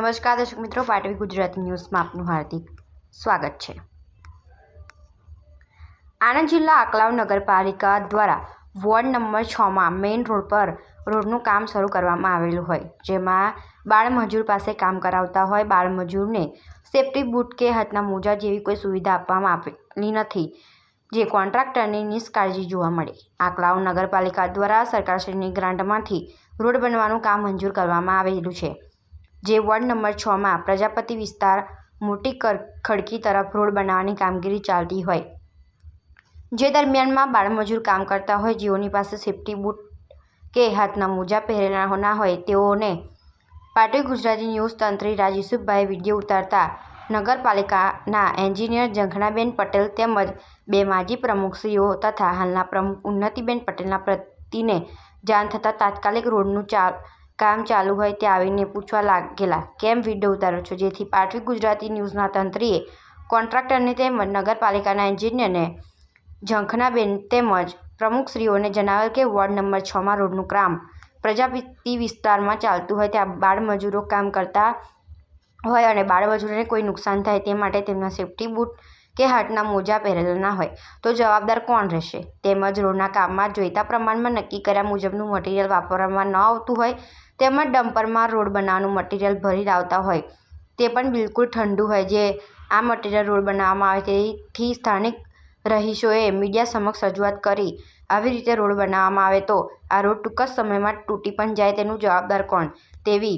નમસ્કાર દર્શક મિત્રો, પાટવી ગુજરાતી ન્યૂઝમાં આપનું હાર્દિક સ્વાગત છે। આણંદ જિલ્લા આંકલાવ નગરપાલિકા દ્વારા વોર્ડ નંબર 6માં મેઇન રોડ પર રોડનું કામ શરૂ કરવામાં આવેલું હોય, જેમાં બાળમજૂર પાસે કામ કરાવતા હોય બાળમજૂરને સેફ્ટી બૂટ કે હાથના મોજા જેવી કોઈ સુવિધા આપવામાં આવેલી નથી, જે કોન્ટ્રાક્ટરની નિષ્કાળજી જોવા મળી। આંકલાવ નગરપાલિકા દ્વારા સરકારશ્રીની ગ્રાન્ટમાંથી રોડ બનવાનું કામ મંજૂર કરવામાં આવેલું છે, જે વોર્ડ નંબર 6માં પ્રજાપતિ વિસ્તાર મોટી ખડકી તરફ રોડ બનાવવાની કામગીરી ચાલતી હોય, જે દરમિયાનમાં બાળમજૂર કામ કરતા હોય જેઓની પાસે સેફ્ટી બૂટ કે હાથના મોજા પહેરેલા ના હોય તેઓને પાટવી ગુજરાતી ન્યૂઝ તંત્રી રાજ યુસુફભાઈ વિડીયો ઉતારતા નગરપાલિકાના એન્જિનિયર ઝંખનાબેન પટેલ તેમજ બે માજી પ્રમુખશ્રીઓ તથા હાલના પ્રમુખ ઉન્નતિબેન પટેલના પતિને જાણ થતાં તાત્કાલિક રોડનું કામ ચાલુ હોય તે આવીને પૂછવા લાગેલા, કેમ વિડીયો ઉતારો છો? જેથી પાટવી ગુજરાતી ન્યૂઝના તંત્રીએ કોન્ટ્રાક્ટરને તેમજ નગરપાલિકાના એન્જિનિયરને ઝંખનાબેન તેમજ પ્રમુખશ્રીઓને જણાવેલ કે વોર્ડ નંબર 6માં રોડનું કામ પ્રજાપતિ વિસ્તારમાં ચાલતું હોય ત્યાં બાળમજૂરો કામ કરતા હોય અને બાળમજૂરોને કોઈ નુકસાન થાય તે માટે તેમના સેફ્ટી બૂટ કે હાથના મોજા પહેરેલા ના હોય તો જવાબદાર કોણ રહેશે? તેમજ રોડના કામમાં જોઈતા પ્રમાણમાં નક્કી કર્યા મુજબનું મટીરિયલ વાપરવામાં ન આવતું હોય તેમજ ડમ્પરમાં રોડ બનાવવાનું મટીરિયલ ભરી લાવતા હોય તે પણ બિલકુલ ઠંડુ હોય, જે આ મટીરિયલ રોડ બનાવવામાં આવે તેથી સ્થાનિક રહીશોએ મીડિયા સમક્ષ રજૂઆત કરી આવી રીતે રોડ બનાવવામાં આવે તો આ રોડ ટૂંક જ સમયમાં તૂટી પણ જાય તેનું જવાબદાર કોણ? તેવી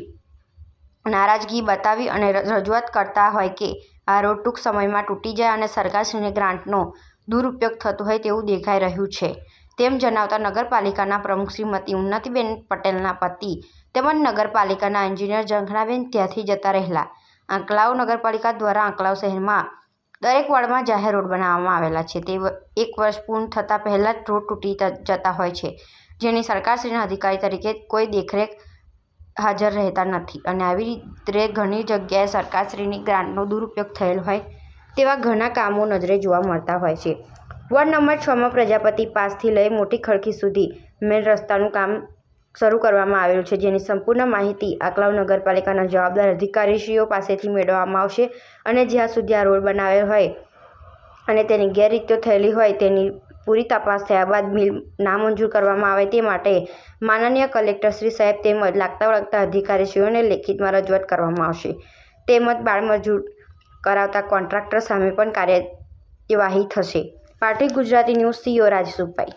નારાજગી બતાવી અને રજૂઆત કરતા હોય કે આ રોડ ટૂંક સમયમાં તૂટી જાય અને સરકારશ્રીની ગ્રાન્ટનો દુરુપયોગ થતો હોય તેવું દેખાઈ રહ્યું છે, તેમ જણાવતા નગરપાલિકાના પ્રમુખ શ્રીમતી ઉન્નતિબેન પટેલના પતિ તેમજ નગરપાલિકાના એન્જિનિયર ઝંખનાબેન ત્યાંથી જતા રહેલા। આંકલાવ નગરપાલિકા દ્વારા આંકલાવ શહેરમાં દરેક વોર્ડમાં જાહેર રોડ બનાવવામાં આવેલા છે, તે 1 વર્ષ પૂર્ણ થતાં પહેલાં જ રોડ તૂટી જતા હોય છે, જેની સરકારશ્રીના અધિકારી તરીકે કોઈ દેખરેખ હાજર રહેતા નથી અને આવી રીતે ઘણી જગ્યાએ સરકારશ્રીની ગ્રાન્ટનો દુરુપયોગ થયેલ હોય તેવા ઘણા કામો નજરે જોવા મળતા હોય છે। વોર્ડ નંબર 6માં પ્રજાપતિ પાસથી લઈ મોટી ખડકી સુધી મેઇન રસ્તાનું કામ શરૂ કરવામાં આવેલું છે, જેની સંપૂર્ણ માહિતી આંકલાવ નગરપાલિકાના જવાબદાર અધિકારીશ્રીઓ પાસેથી મેળવવામાં આવશે અને જ્યાં સુધી આ રોડ બનાવેલ હોય અને તેની ગેરરીતિઓ થયેલી હોય તેની પૂરી તપાસ થયા બાદ બિલ નામંજૂર કરવામાં આવે તે માટે માનનીય કલેક્ટર શ્રી સાહેબ તેમજ લાગતા વળગતા અધિકારીશ્રીઓને લેખિતમાં રજૂઆત કરવામાં આવશે, તેમજ બાળમજૂર કરાવતા કોન્ટ્રાક્ટર સામે પણ કાર્યવાહી થશે। પાટવી ગુજરાતી ન્યૂઝ CEO રાજ યુસુફભાઈ।